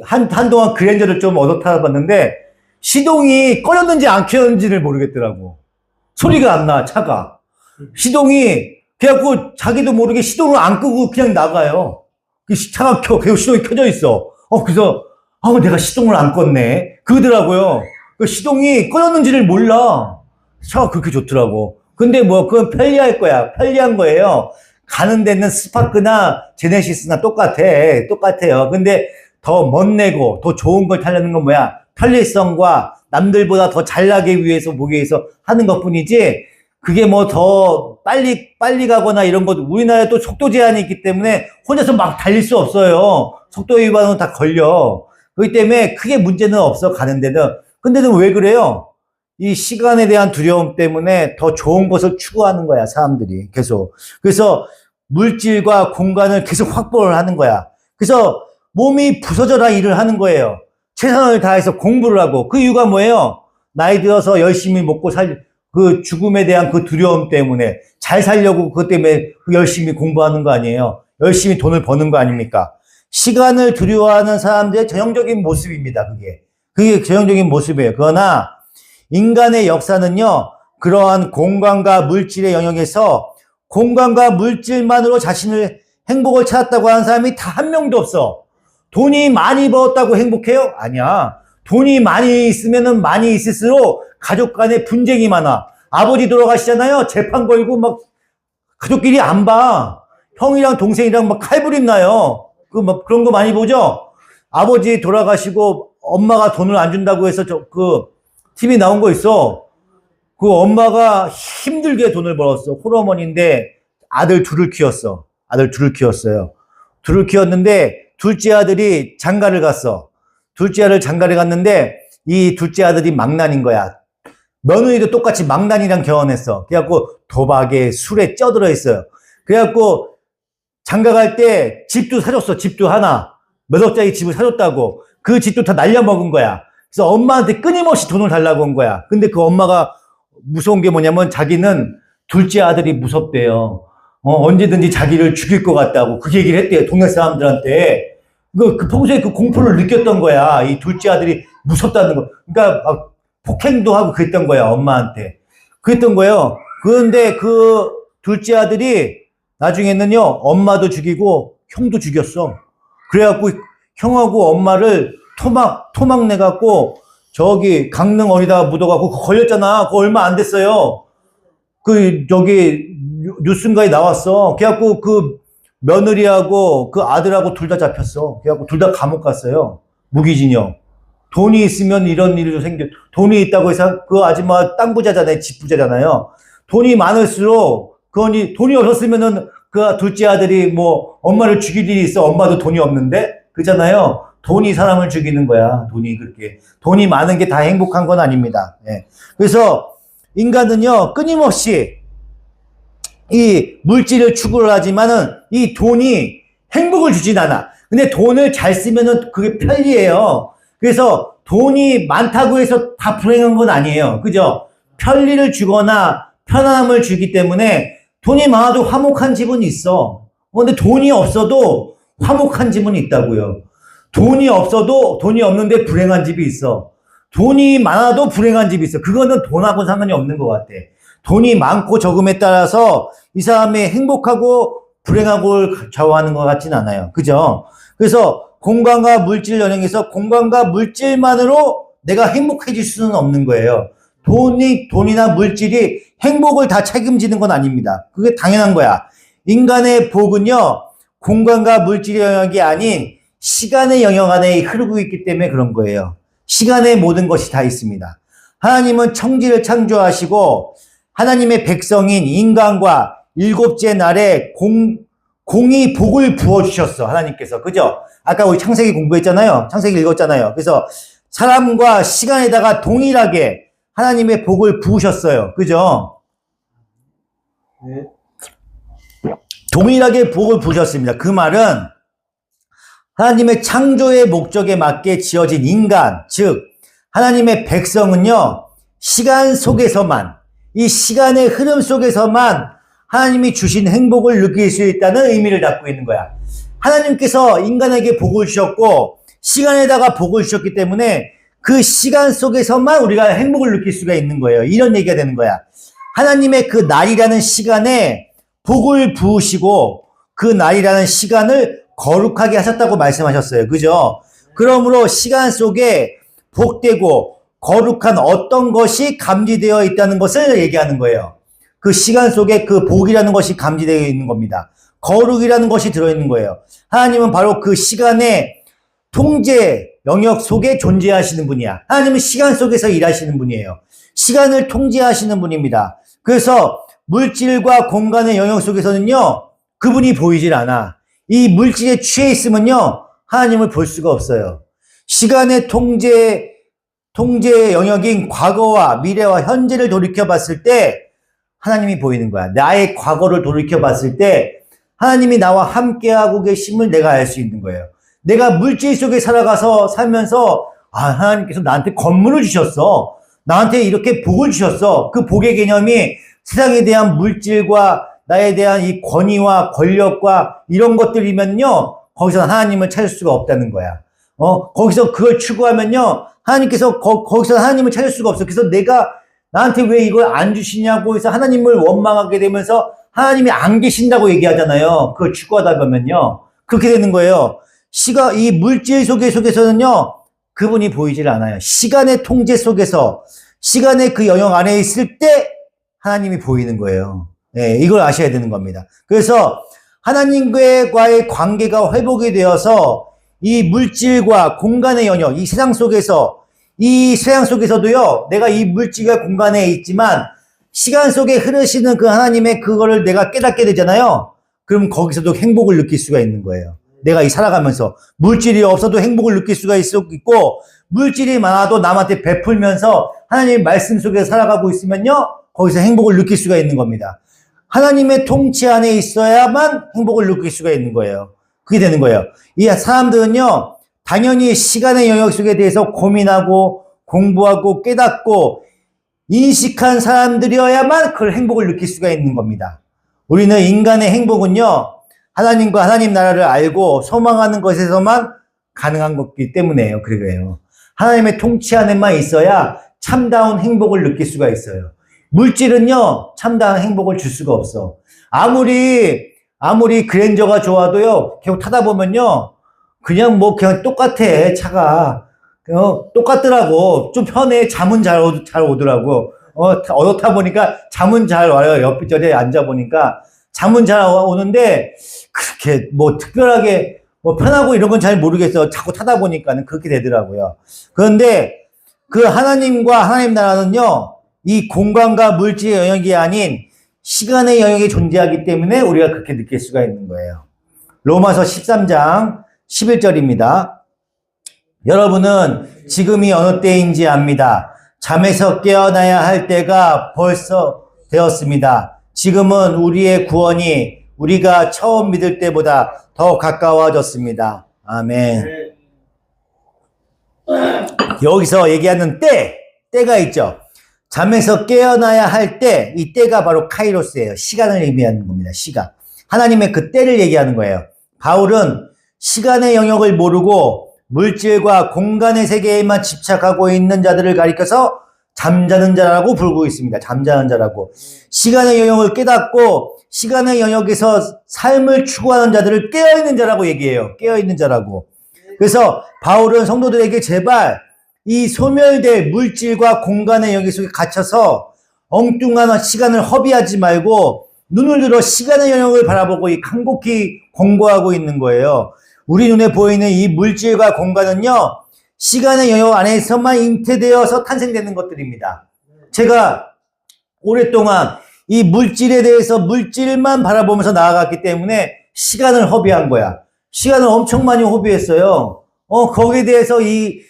한동안 그랜저를 좀 얻어 타봤는데 시동이 꺼졌는지 안 켜졌는지를 모르겠더라고. 소리가 안 나, 차가. 시동이 그래갖고 자기도 모르게 시동을 안 끄고 그냥 나가요. 그 차가 계속 시동이 켜져 있어. 그래서 내가 시동을 안 껐네. 그러더라고요. 그 시동이 꺼졌는지를 몰라. 차가 그렇게 좋더라고. 근데 그건 편리할 거야. 편리한 거예요. 가는 데는 스파크나 제네시스나 똑같아요. 근데 더 멋내고 더 좋은 걸 타려는 건 뭐야? 편리성과 남들보다 더 잘나기 위해서 보기 위해서 하는 것 뿐이지, 그게 더 빨리 가거나 이런 것, 우리나라에 또 속도 제한이 있기 때문에 혼자서 막 달릴 수 없어요. 속도 위반은 다 걸려. 그렇기 때문에 크게 문제는 없어, 가는 데는. 근데는 왜 그래요? 이 시간에 대한 두려움 때문에 더 좋은 것을 추구하는 거야, 사람들이. 계속. 그래서 물질과 공간을 계속 확보를 하는 거야. 그래서 몸이 부서져라 일을 하는 거예요. 최선을 다해서 공부를 하고. 그 이유가 뭐예요? 나이 들어서 열심히 먹고 그 죽음에 대한 그 두려움 때문에 잘 살려고 그것 때문에 열심히 공부하는 거 아니에요. 열심히 돈을 버는 거 아닙니까? 시간을 두려워하는 사람들의 전형적인 모습입니다. 그게 전형적인 모습이에요. 그러나 인간의 역사는요, 그러한 공간과 물질의 영역에서 공간과 물질만으로 자신의 행복을 찾았다고 하는 사람이 다 한 명도 없어. 돈이 많이 벌었다고 행복해요? 아니야. 돈이 많이 있으면은 많이 있을수록 가족 간에 분쟁이 많아. 아버지 돌아가시잖아요. 재판 걸고 막 가족끼리 안 봐. 형이랑 동생이랑 막 칼부림 나요. 그런 거 많이 보죠? 아버지 돌아가시고 엄마가 돈을 안 준다고 해서 TV 나온 거 있어. 그 엄마가 힘들게 돈을 벌었어. 홀어머니인데 아들 둘을 키웠어요. 둘을 키웠는데 둘째 아들이 장가를 갔어. 둘째 아들 장가를 갔는데 이 둘째 아들이 망난인 거야. 며느리도 똑같이 망난이랑 결혼했어. 그래갖고 도박에 술에 쪄들어 있어요. 그래갖고 장가 갈 때 집도 사줬어. 집도 하나. 몇 억짜리 집을 사줬다고. 그 집도 다 날려먹은 거야. 그래서 엄마한테 끊임없이 돈을 달라고 한 거야. 근데 그 엄마가 무서운 게 뭐냐면 자기는 둘째 아들이 무섭대요. 언제든지 자기를 죽일 것 같다고 그 얘기를 했대요. 동네 사람들한테. 평소에 그 공포를 느꼈던 거야. 이 둘째 아들이 무섭다는 거. 그러니까 막 폭행도 하고 그랬던 거야, 엄마한테. 그랬던 거예요. 그런데 그 둘째 아들이 나중에는요, 엄마도 죽이고 형도 죽였어. 그래갖고 형하고 엄마를 토막 내갖고 저기 강릉 어디다가 묻어갖고 그거 걸렸잖아. 그거 얼마 안 됐어요. 뉴스인가에 나왔어. 그래갖고 그 며느리하고 그 아들하고 둘 다 잡혔어. 그래갖고 둘 다 감옥 갔어요. 무기징역. 돈이 있으면 이런 일도 생겨. 돈이 있다고 해서 그 아줌마 땅 부자잖아요. 집 부자잖아요. 돈이 많을수록 돈이 없었으면은 그 둘째 아들이 엄마를 죽일 일이 있어. 엄마도 돈이 없는데. 그잖아요. 돈이 사람을 죽이는 거야. 돈이 많은 게 다 행복한 건 아닙니다. 예. 그래서 인간은요, 끊임없이 이 물질을 추구를 하지만은 이 돈이 행복을 주진 않아. 근데 돈을 잘 쓰면은 그게 편리해요. 그래서 돈이 많다고 해서 다 불행한 건 아니에요. 그죠? 편리를 주거나 편안함을 주기 때문에 돈이 많아도 화목한 집은 있어. 근데 돈이 없어도 화목한 집은 있다고요. 돈이 없는데 불행한 집이 있어. 돈이 많아도 불행한 집이 있어. 그거는 돈하고 상관이 없는 것 같아. 돈이 많고 적음에 따라서 이 사람이 행복하고 불행하고를 좌우하는 것 같진 않아요. 그죠? 그래서 공간과 물질 연영에서 공간과 물질만으로 내가 행복해질 수는 없는 거예요. 돈이나 물질이 행복을 다 책임지는 건 아닙니다. 그게 당연한 거야. 인간의 복은요, 공간과 물질의 영역이 아닌 시간의 영역 안에 흐르고 있기 때문에 그런 거예요. 시간에 모든 것이 다 있습니다. 하나님은 청지를 창조하시고 하나님의 백성인 인간과 일곱째 날에 공이 복을 부어주셨어. 하나님께서. 그죠? 아까 우리 창세기 공부했잖아요. 창세기 읽었잖아요. 그래서 사람과 시간에다가 동일하게 하나님의 복을 부으셨어요. 그죠? 네. 동일하게 복을 부으셨습니다. 그 말은 하나님의 창조의 목적에 맞게 지어진 인간, 즉 하나님의 백성은요, 시간 속에서만, 이 시간의 흐름 속에서만 하나님이 주신 행복을 느낄 수 있다는 의미를 담고 있는 거야. 하나님께서 인간에게 복을 주셨고 시간에다가 복을 주셨기 때문에 그 시간 속에서만 우리가 행복을 느낄 수가 있는 거예요. 이런 얘기가 되는 거야. 하나님의 그 날이라는 시간에 복을 부으시고 그 날이라는 시간을 거룩하게 하셨다고 말씀하셨어요. 그죠? 그러므로 시간 속에 복되고 거룩한 어떤 것이 감지되어 있다는 것을 얘기하는 거예요. 그 시간 속에 그 복이라는 것이 감지되어 있는 겁니다. 거룩이라는 것이 들어있는 거예요. 하나님은 바로 그 시간의 통제 영역 속에 존재하시는 분이야. 하나님은 시간 속에서 일하시는 분이에요. 시간을 통제하시는 분입니다. 그래서 물질과 공간의 영역 속에서는요, 그분이 보이질 않아. 이 물질에 취해 있으면요, 하나님을 볼 수가 없어요. 시간의 통제 영역인 과거와 미래와 현재를 돌이켜 봤을 때 하나님이 보이는 거야. 나의 과거를 돌이켜 봤을 때 하나님이 나와 함께하고 계심을 내가 알 수 있는 거예요. 내가 물질 속에 살면서 하나님께서 나한테 건물을 주셨어. 나한테 이렇게 복을 주셨어. 그 복의 개념이 세상에 대한 물질과 나에 대한 이 권위와 권력과 이런 것들이면요, 거기서 하나님을 찾을 수가 없다는 거야. 거기서 그걸 추구하면요, 하나님께서 거기서 하나님을 찾을 수가 없어. 그래서 내가 나한테 왜 이걸 안 주시냐고 해서 하나님을 원망하게 되면서 하나님이 안 계신다고 얘기하잖아요. 그걸 추구하다 보면요, 그렇게 되는 거예요. 이 물질 속에서는요, 그분이 보이질 않아요. 시간의 통제 속에서, 시간의 그 영역 안에 있을 때 하나님이 보이는 거예요. 네, 이걸 아셔야 되는 겁니다. 그래서 하나님과의 관계가 회복이 되어서 이 물질과 공간의 영역, 이 세상 속에서도요, 내가 이 물질과 공간에 있지만 시간 속에 흐르시는 그 하나님의 그거를 내가 깨닫게 되잖아요. 그럼 거기서도 행복을 느낄 수가 있는 거예요. 내가 살아가면서 물질이 없어도 행복을 느낄 수가 있고, 물질이 많아도 남한테 베풀면서 하나님의 말씀 속에 살아가고 있으면요, 거기서 행복을 느낄 수가 있는 겁니다. 하나님의 통치 안에 있어야만 행복을 느낄 수가 있는 거예요. 그게 되는 거예요. 이 사람들은요, 당연히 시간의 영역 속에 대해서 고민하고 공부하고 깨닫고 인식한 사람들이어야만 그 행복을 느낄 수가 있는 겁니다. 우리는 인간의 행복은요, 하나님과 하나님 나라를 알고 소망하는 것에서만 가능한 것이기 때문에요. 그래요. 하나님의 통치 안에만 있어야 참다운 행복을 느낄 수가 있어요. 물질은요, 참다운 행복을 줄 수가 없어. 아무리 그랜저가 좋아도요, 계속 타다 보면요, 그냥 똑같아, 차가. 똑같더라고. 좀 편해. 잠은 잘 오더라고. 어떻다 보니까 잠은 잘 와요. 옆자리에 앉아보니까. 잠은 잘 오는데, 그렇게 특별하게 편하고 이런 건 잘 모르겠어. 자꾸 타다 보니까는 그렇게 되더라고요. 그런데 그 하나님과 하나님 나라는요, 이 공간과 물질의 영역이 아닌 시간의 영역에 존재하기 때문에 우리가 그렇게 느낄 수가 있는 거예요. 로마서 13장 11절입니다. 여러분은 지금이 어느 때인지 압니다. 잠에서 깨어나야 할 때가 벌써 되었습니다. 지금은 우리의 구원이 우리가 처음 믿을 때보다 더 가까워졌습니다. 아멘. 여기서 얘기하는 때가 있죠. 잠에서 깨어나야 할 때, 이 때가 바로 카이로스예요. 시간을 의미하는 겁니다. 시간. 하나님의 그 때를 얘기하는 거예요. 바울은 시간의 영역을 모르고 물질과 공간의 세계에만 집착하고 있는 자들을 가리켜서 잠자는 자라고 부르고 있습니다. 잠자는 자라고. 시간의 영역을 깨닫고 시간의 영역에서 삶을 추구하는 자들을 깨어있는 자라고 얘기해요. 깨어있는 자라고. 그래서 바울은 성도들에게 제발 이 소멸될 물질과 공간의 영역 속에 갇혀서 엉뚱한 시간을 허비하지 말고 눈을 들어 시간의 영역을 바라보고 간곡히 공부하고 있는 거예요. 우리 눈에 보이는 이 물질과 공간은요, 시간의 영역 안에서만 잉태되어서 탄생되는 것들입니다. 제가 오랫동안 이 물질에 대해서 물질만 바라보면서 나아갔기 때문에 시간을 허비한 거야. 시간을 엄청 많이 허비했어요. 거기에 대해서 이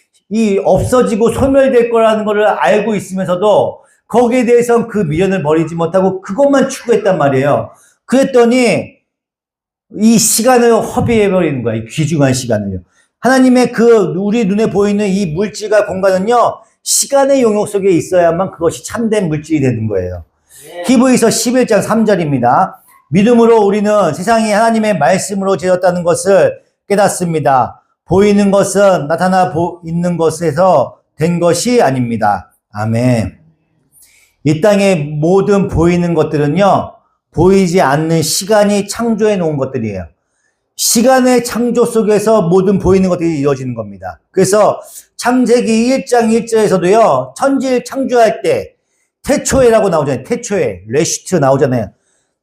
없어지고 소멸될 거라는 거를 알고 있으면서도 거기에 대해서 그 미련을 버리지 못하고 그것만 추구했단 말이에요. 그랬더니 이 시간을 허비해버리는 거야. 이 귀중한 시간을요. 하나님의 우리 눈에 보이는 이 물질과 공간은요, 시간의 영역 속에 있어야만 그것이 참된 물질이 되는 거예요. 히브리서 11장 3절입니다. 믿음으로 우리는 세상이 하나님의 말씀으로 지었다는 것을 깨닫습니다. 보이는 것은 나타나 있는 것에서 된 것이 아닙니다. 아멘. 이 땅의 모든 보이는 것들은요, 보이지 않는 시간이 창조해 놓은 것들이에요. 시간의 창조 속에서 모든 보이는 것들이 이루어지는 겁니다. 그래서 창세기 1장 1절에서도요, 천지를 창조할 때 태초에라고 나오잖아요. 태초에, 레시트 나오잖아요.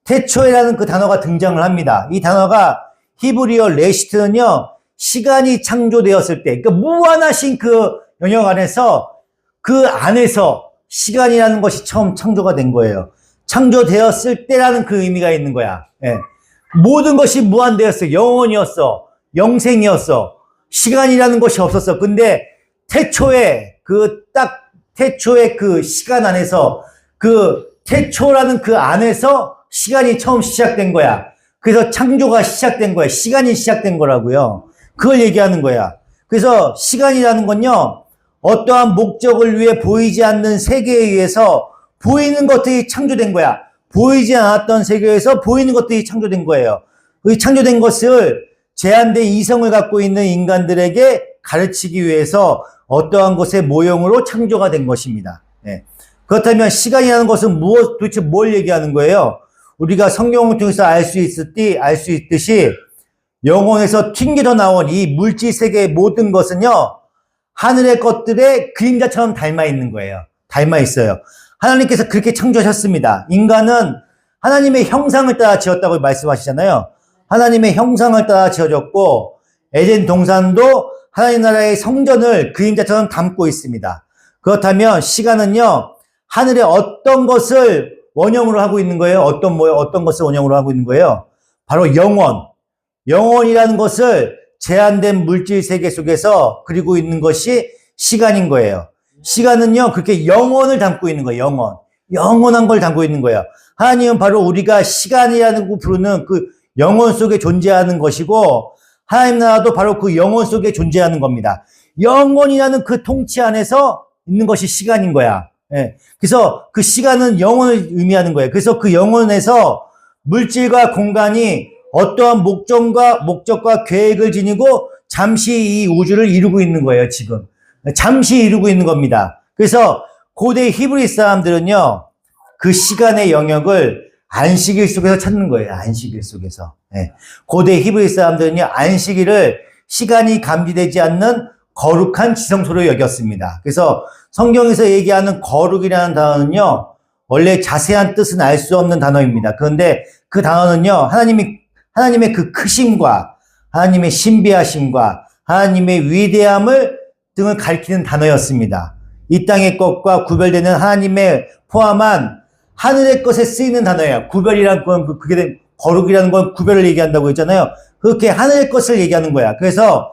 태초에라는 그 단어가 등장을 합니다. 이 단어가 히브리어 레시트는요, 시간이 창조되었을 때, 그러니까 무한하신 그 영역 안에서 그 안에서 시간이라는 것이 처음 창조가 된 거예요. 창조되었을 때라는 그 의미가 있는 거야. 예. 모든 것이 무한되었어. 영원이었어. 영생이었어. 시간이라는 것이 없었어. 근데 태초에 태초의 그 시간 안에서 그 태초라는 그 안에서 시간이 처음 시작된 거야. 그래서 창조가 시작된 거야. 시간이 시작된 거라고요. 그걸 얘기하는 거야. 그래서 시간이라는 건요, 어떠한 목적을 위해 보이지 않는 세계에 의해서 보이는 것들이 창조된 거야. 보이지 않았던 세계에서 보이는 것들이 창조된 거예요. 그 창조된 것을 제한된 이성을 갖고 있는 인간들에게 가르치기 위해서 어떠한 것의 모형으로 창조가 된 것입니다. 네. 그렇다면 시간이라는 것은 도대체 뭘 얘기하는 거예요? 우리가 성경을 통해서 알 수 있듯이 영혼에서 튕겨져 나온 이 물질 세계의 모든 것은요, 하늘의 것들의 그림자처럼 닮아 있는 거예요. 닮아 있어요. 하나님께서 그렇게 창조하셨습니다. 인간은 하나님의 형상을 따라 지었다고 말씀하시잖아요. 하나님의 형상을 따라 지어졌고, 에덴 동산도 하나님 나라의 성전을 그림자처럼 담고 있습니다. 그렇다면 시간은요, 하늘의 어떤 것을 원형으로 하고 있는 거예요? 어떤 것을 원형으로 하고 있는 거예요? 바로 영원이라는 것을 제한된 물질 세계 속에서 그리고 있는 것이 시간인 거예요. 시간은요, 그렇게 영원을 담고 있는 거예요. 영원한 걸 담고 있는 거예요. 하나님은 바로 우리가 시간이라는 거 부르는 그 영원 속에 존재하는 것이고, 하나님 나라도 바로 그 영원 속에 존재하는 겁니다. 영원이라는 그 통치 안에서 있는 것이 시간인 거야. 예. 그래서 그 시간은 영혼을 의미하는 거예요. 그래서 그 영혼에서 물질과 공간이 어떠한 목적과 계획을 지니고 잠시 이 우주를 이루고 있는 거예요, 지금. 잠시 이루고 있는 겁니다. 그래서 고대 히브리 사람들은요, 그 시간의 영역을 안식일 속에서 찾는 거예요, 안식일 속에서. 예. 고대 히브리 사람들은요, 안식일을 시간이 감지되지 않는 거룩한 지성소로 여겼습니다. 그래서 성경에서 얘기하는 거룩이라는 단어는요, 원래 자세한 뜻은 알 수 없는 단어입니다. 그런데 그 단어는요, 하나님의 그 크심과 하나님의 신비하심과 하나님의 위대함을 등을 가리키는 단어였습니다. 이 땅의 것과 구별되는 하나님의 포함한 하늘의 것에 쓰이는 단어예요. 구별이란 건, 거룩이라는 건 구별을 얘기한다고 했잖아요. 그렇게 하늘의 것을 얘기하는 거야. 그래서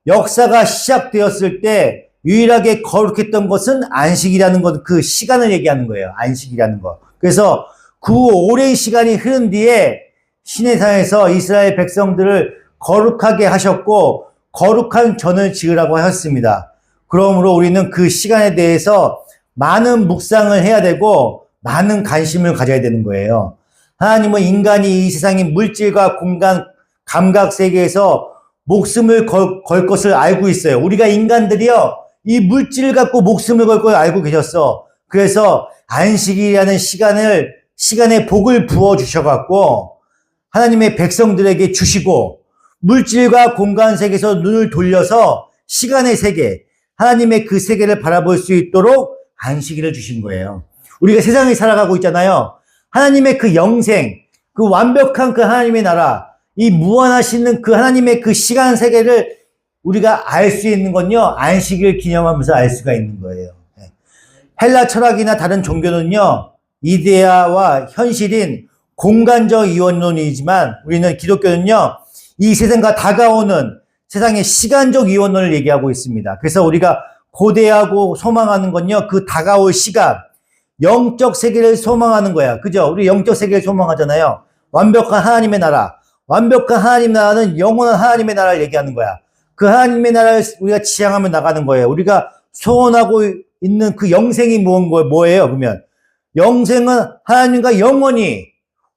역사가 시작되었을 때 유일하게 거룩했던 것은 안식이라는 것, 그 시간을 얘기하는 거예요. 안식이라는 거. 그래서 그 오랜 시간이 흐른 뒤에 시내산에서 이스라엘 백성들을 거룩하게 하셨고 거룩한 전을 지으라고 하셨습니다. 그러므로 우리는 그 시간에 대해서 많은 묵상을 해야 되고 많은 관심을 가져야 되는 거예요. 하나님은 인간이 이 세상의 물질과 공간, 감각 세계에서 목숨을 걸 것을 알고 있어요. 우리가 인간들이요, 이 물질을 갖고 목숨을 걸 걸 알고 계셨어. 그래서 안식이라는 시간에 복을 부어주셔갖고 하나님의 백성들에게 주시고 물질과 공간 세계에서 눈을 돌려서 시간의 세계, 하나님의 그 세계를 바라볼 수 있도록 안식일을 주신 거예요. 우리가 세상에 살아가고 있잖아요. 하나님의 그 영생, 그 완벽한 그 하나님의 나라, 이 무한하시는 그 하나님의 그 시간 세계를 우리가 알 수 있는 건요, 안식일 기념하면서 알 수가 있는 거예요. 헬라 철학이나 다른 종교는요, 이데아와 현실인 공간적 이원론이지만 우리는 기독교는요, 이 세상과 다가오는 세상의 시간적 이원론을 얘기하고 있습니다. 그래서 우리가 고대하고 소망하는 건요, 그 다가올 시간, 영적 세계를 소망하는 거야. 그죠? 우리 영적 세계를 소망하잖아요. 완벽한 하나님의 나라. 완벽한 하나님 나라는 영원한 하나님의 나라를 얘기하는 거야. 그 하나님의 나라를 우리가 지향하며 나가는 거예요. 우리가 소원하고 있는 그 영생이 뭐예요? 그러면 영생은 하나님과 영원히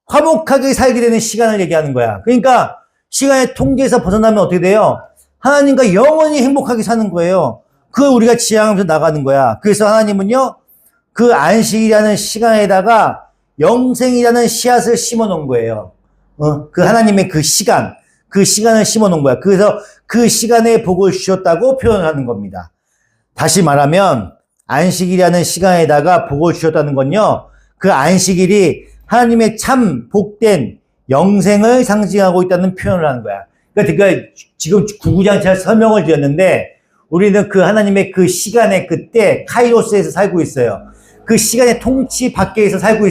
화목하게 살게 되는 시간을 얘기하는 거야. 그러니까 시간의 통제에서 벗어나면 어떻게 돼요? 하나님과 영원히 행복하게 사는 거예요. 그걸 우리가 지향하면서 나가는 거야. 그래서 하나님은요, 그 안식이라는 시간에다가 영생이라는 씨앗을 심어 놓은 거예요. 그 하나님의 그 시간, 그 시간을 심어 놓은 거야. 그래서 그 시간에 복을 주셨다고 표현을 하는 겁니다. 다시 말하면 안식일이라는 시간에다가 복을 주셨다는 건요, 그 안식일이 하나님의 참 복된 영생을 상징하고 있다는 표현을 하는 거야. 그러니까 지금 구구장창 설명을 드렸는데 우리는 그 하나님의 그 시간의 그때 카이로스에서 살고 있어요. 그 시간의 통치 밖에서 살고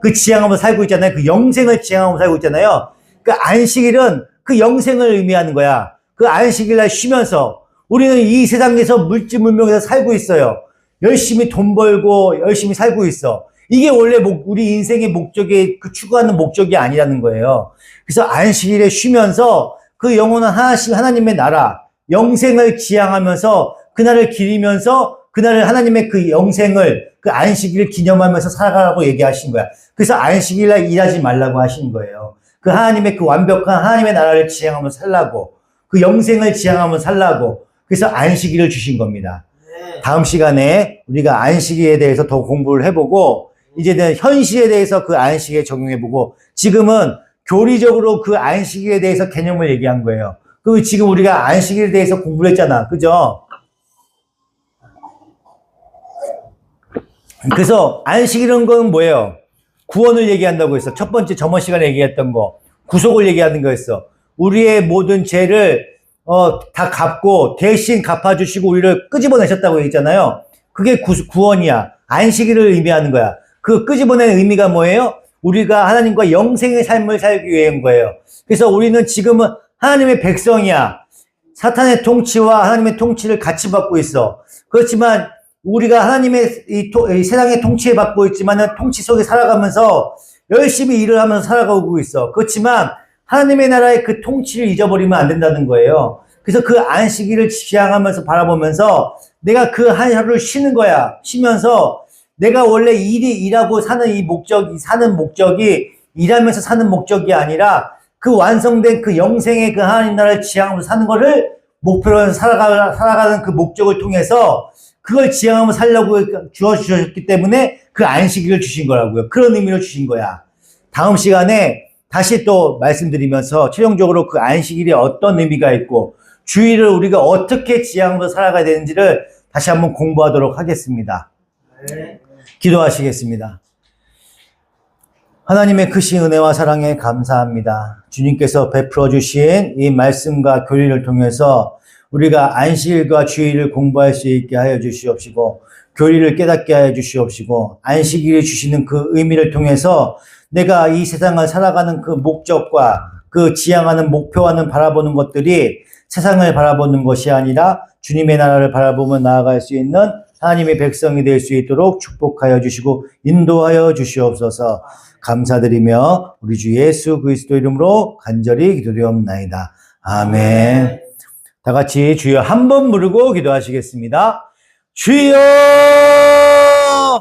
그 지향하면서 살고 있잖아요. 그 영생을 지향하면서 살고 있잖아요. 그 안식일은 그 영생을 의미하는 거야. 그 안식일날 쉬면서 우리는 이 세상에서 물질문명에서 살고 있어요. 열심히 돈 벌고 열심히 살고 있어. 이게 원래 우리 인생의 목적이, 그 추구하는 목적이 아니라는 거예요. 그래서 안식일에 쉬면서 그 영원한 하나님의 나라, 영생을 지향하면서 그날을 기리면서 그날을 하나님의 그 영생을, 그 안식일을 기념하면서 살아가라고 얘기하신 거야. 그래서 안식일날 일하지 말라고 하신 거예요. 그 하나님의 그 완벽한 하나님의 나라를 지향하면서 살라고, 그 영생을 지향하면서 살라고, 그래서 안식일을 주신 겁니다. 다음 시간에 우리가 안식일에 대해서 더 공부를 해보고 이제는 현실에 대해서 그 안식에 적용해보고, 지금은 교리적으로 그 안식일에 대해서 개념을 얘기한 거예요. 그 지금 우리가 안식일에 대해서 공부를 했잖아. 그죠? 그래서 안식일은 건 뭐예요? 구원을 얘기한다고 했어. 첫 번째 저번 시간에 얘기했던 거. 구속을 얘기하는 거였어. 우리의 모든 죄를 다 갚고 대신 갚아주시고 우리를 끄집어내셨다고 얘기했잖아요. 그게 구원이야. 안식일을 의미하는 거야. 그 끄집어내는 의미가 뭐예요? 우리가 하나님과 영생의 삶을 살기 위한 거예요. 그래서 우리는 지금은 하나님의 백성이야. 사탄의 통치와 하나님의 통치를 같이 받고 있어. 그렇지만 우리가 하나님의 이 세상의 통치에 받고 있지만은 통치 속에 살아가면서 열심히 일을 하면서 살아가고 있어. 그렇지만 하나님의 나라의 그 통치를 잊어버리면 안 된다는 거예요. 그래서 그 안식일을 지향하면서 바라보면서 내가 그 한 하루를 쉬는 거야. 쉬면서 내가 원래 일하고 사는 이 목적이, 일하면서 사는 목적이 아니라 그 완성된 그 영생의 그 하나님 나라를 지향하면서 사는 거를 목표로 해서 살아가는 그 목적을 통해서 그걸 지향하면서 살려고 주셨기 때문에 그 안식일을 주신 거라고요. 그런 의미로 주신 거야. 다음 시간에 다시 또 말씀드리면서 최종적으로 그 안식일이 어떤 의미가 있고 주일을 우리가 어떻게 지향하면서 살아가야 되는지를 다시 한번 공부하도록 하겠습니다. 기도하시겠습니다. 하나님의 크신 은혜와 사랑에 감사합니다. 주님께서 베풀어 주신 이 말씀과 교리를 통해서 우리가 안식일과 주일을 공부할 수 있게 하여 주시옵시고 교리를 깨닫게 하여 주시옵시고 안식일이 주시는 그 의미를 통해서 내가 이 세상을 살아가는 그 목적과 그 지향하는 목표와는 바라보는 것들이 세상을 바라보는 것이 아니라 주님의 나라를 바라보며 나아갈 수 있는 하나님의 백성이 될 수 있도록 축복하여 주시고 인도하여 주시옵소서. 감사드리며 우리 주 예수 그리스도 이름으로 간절히 기도드리옵나이다. 아멘. 다 같이 주여 한 번 부르고 기도하시겠습니다. 주여!